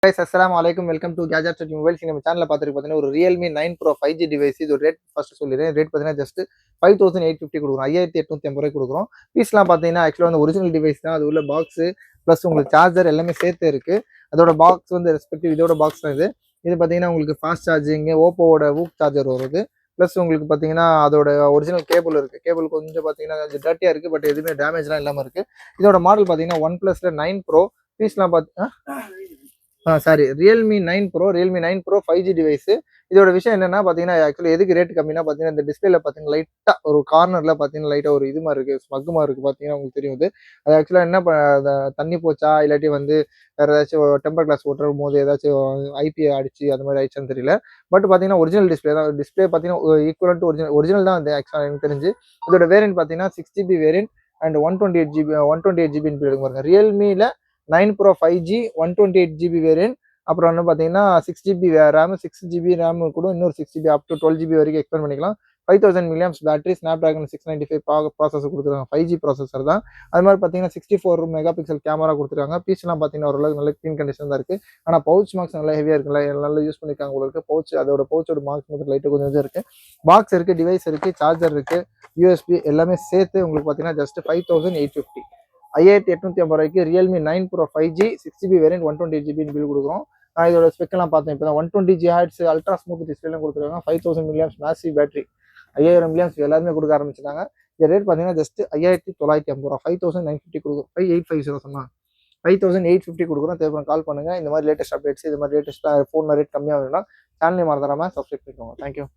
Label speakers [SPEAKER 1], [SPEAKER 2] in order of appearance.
[SPEAKER 1] guys, assalamu alaikum. Welcome to Gadget Chat Mobiles. நம்ம சேனல்ல பார்த்துட்டு பார்த்தீங்கன்னா ஒரு Realme 9 Pro 5G டிவைஸ். இது ரேட் ஃபர்ஸ்ட் சொல்லிடுறேன். ரேட் பார்த்தீங்கன்னா ஜஸ்ட் 5850 கொடுக்குறோம். 5880 ரூபாய் கொடுக்குறோம். பீஸ்லாம் பார்த்தீங்கன்னா ஆக்சுவலாக வந்து ஒரிஜினல் டிவைஸ் தான். அது உள்ள பாக்ஸ் ப்ளஸ் உங்களுக்கு சார்ஜர் எல்லாமே சேர்த்து இருக்கு. அதோட பாக்ஸ் வந்து ரெஸ்பெக்டிவ் இதோட பாக்ஸ் தான் இது. இது பார்த்தீங்கன்னா உங்களுக்கு ஃபாஸ்ட் சார்ஜிங், ஓப்போவோட வூக் சார்ஜர் வருது. ப்ளஸ் உங்களுக்கு பார்த்தீங்கன்னா அதோட ஒரிஜினல் கேபிள் இருக்கு. கேபிள் கொஞ்சம் பார்த்தீங்கன்னா கொஞ்சம் டர்ட்டியா இருக்கு. பட் எதுவுமே டேமேஜ்லாம் இல்லாமல் இருக்கு. இதோட மாடல் பார்த்தீங்கன்னா ஒன் பிளஸ்ல 9 ப்ரோ. பீஸ்லாம் sorry Realme 9 Pro 9 Pro 5G device. இதோட விஷயம் என்னன்னா பார்த்தீங்கன்னா ஆக்சுவலி எதுக்கு ரேட் கம்மினா பார்த்தீங்கன்னா இந்த டிஸ்பிளேல பார்த்தீங்கன்னா லைட்டாக ஒரு கார்னரில் பார்த்தீங்கன்னா லைட்டாக ஒரு இது மாதிரி இருக்குது, ஸ்மக்குமா இருக்குது பார்த்தீங்கன்னா உங்களுக்கு தெரியும். அது ஆக்சுவலாக என்ன தண்ணி போச்சா இல்லாட்டி வந்து வேறு ஏதாச்சும் டெம்பர் கிளாஸ் ஓட்டும் போது ஏதாச்சும் ஐபி அடிச்சு அந்த மாதிரி ஆயிடுச்சான்னு தெரியல. பட் பார்த்தீங்கன்னா ஒரிஜினல் டிஸ்பிளே தான். டிஸ்பிளே பார்த்தீங்கன்னா ஈக்குவல் டு ஒரிஜினல் தான் அது ஆக்சுவலாக எனக்கு தெரிஞ்சு. இதோட வேரியன்ட் பார்த்தீங்கன்னா 6GB வேரியன்ட் அண்ட் 128GB பாருங்க. ரியல்மியில் 9 ப்ரோ 5G 128GB வேரியன்ட். அப்புறம் வந்து பார்த்தீங்கன்னா 6GB ரேம், 6GB ரேம் கூட இன்னொரு 6GB அப் டு 12GB வரைக்கும் எக்ஸ்பெண்ட் பண்ணிக்கலாம். 5000 mAh பேட்டரி, ஸ்னாப்டிராகன் 695 ப்ராசஸர் கொடுத்துருக்காங்க. 5G ப்ராசஸர் தான். அது மாதிரி பார்த்தீங்கன்னா 64 மெகா பிக்சல் கேமரா கொடுத்துருக்காங்க. பீஸ்லாம் பார்த்தீங்கன்னா ஓரளவுக்கு நல்ல க்ளீன் கண்டிஷன் தான் இருக்கு. ஆனால் பவுச் மார்க்ஸ் நல்லா ஹெவியாக இருக்குல்ல, நல்லா யூஸ் பண்ணிருக்காங்க உங்களுக்கு. பவுச் அதோட பவுச்சோட மார்க்ஸ் மட்டும் லைட்டு கொஞ்சம் இது இருக்கு. பாக்ஸ் இருக்கு, டிவைஸ் இருக்கு, சார்ஜர் இருக்கு, யூஎஸ்பி எல்லாமே சேர்த்து உங்களுக்கு பார்த்தீங்கன்னா ஜஸ்ட் 5850 5850 ரூபாய்க்கு Realme 9 Pro 5G 6GB variant 128GB bill கொடுக்குறோம். இதோட ஸ்பெக்கெல்லாம் பார்த்தேன் இப்போ தான் 120 GHz அல்ட்ரா ஸ்மூத் டிஸ்பிளேலாம் கொடுத்துருக்காங்க. 5000 mAh மேசிவ் பேட்டரி, 5000 mAh எல்லாருமே கொடுக்க ஆரம்பிச்சிட்டாங்க. இந்த ரேட் பார்த்தீங்கன்னா ஜஸ்ட் 5950 ரூபா, 5950 கொடுக்குறோம். 5850 சொன்னா 5850 கொடுக்குறோம். தேவை கால் பண்ணுங்க. இந்த மாதிரி லேட்டஸ்ட் அப்டேட்ஸ், இது மாதிரி லேட்டஸ்ட்டாக ஃபோன் ரேட் கம்மியாக வேணும்னா சேனலை மறந்துடாம சப்ஸ்கிரைப் பண்ணிக்கோங்க. தேங்க்யூ.